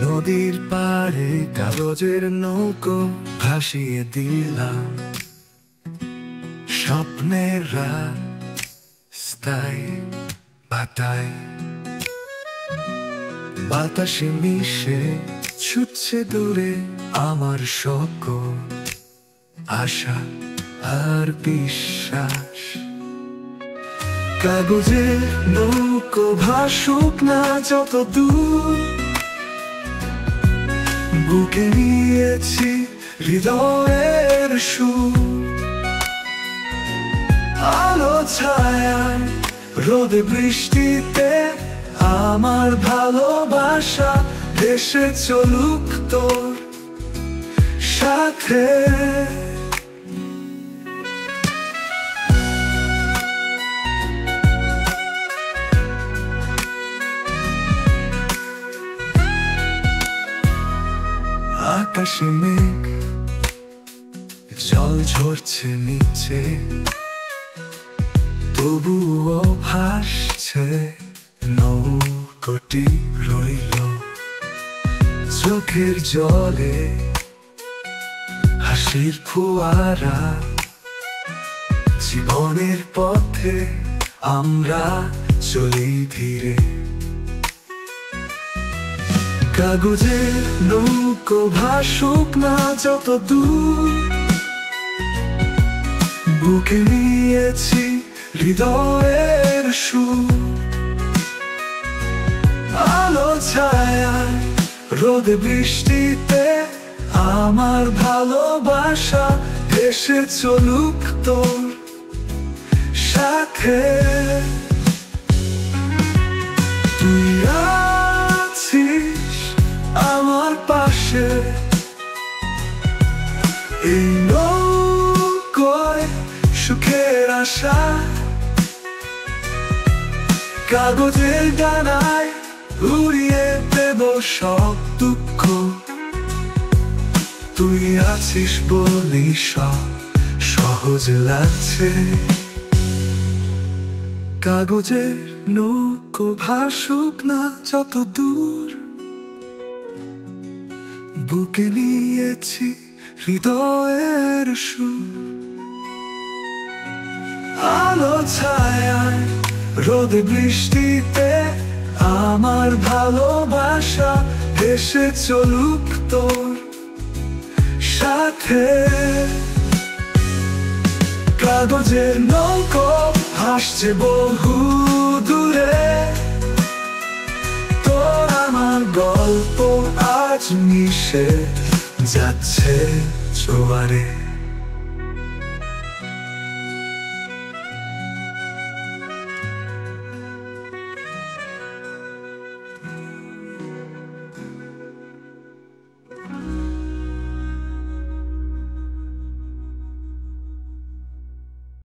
নদীর পাড়ে কাগজের নৌকো ভাসিয়ে দিলাম স্বপ্নের রাস্তায় বাতায় বাতাসে মিশে ছুটছে দূরে আমার সকল আশা আর বিশ্বাস। কাগজের নৌকো ভাসুক না যত দূর, বুকে নিয়েছি হৃদয়ের সুর। আলো ছায়ায় রোদে বৃষ্টিতে আমার ভালোবাসা ভেসে চলুক তোর সাথে। আকাশে মেঘ জল ঝরছে নিচে, তবুও ভাসছে নৌকোটি রইল চোখের জলে হাসির ফোয়ারা। জীবনের পথে আমরা চলি ধীরে, কাগজের নৌকো ভাসুক না যত দূর, বুকে নিয়েছি হৃদয়ের সুর। আলো ছায়ায় রোদে বৃষ্টিতে আমার ভালোবাসা ভেসে চলুক তোর সাথে। তুই আছিস আমার পাশে, এই নৌকোয় সুখের আশা। কাগজের ডানায় উড়িয়ে দেব সব দুঃখ, তুই আছিস বলি সব সহজ লাগছে। কাগজের নৌকো ভাসুক না যত দূর, বুকে নিয়েছি হৃদয়ের সুর। আলো ছায়ায় রোদে বৃষ্টিতে আমার ভালোবাসা ভেসে চলুক তোর সাথে। কাগজের নৌকো ভাসছে বহু দূরে, তোর আমার গল্প আজ মিশে যাচ্ছে জোয়ারে।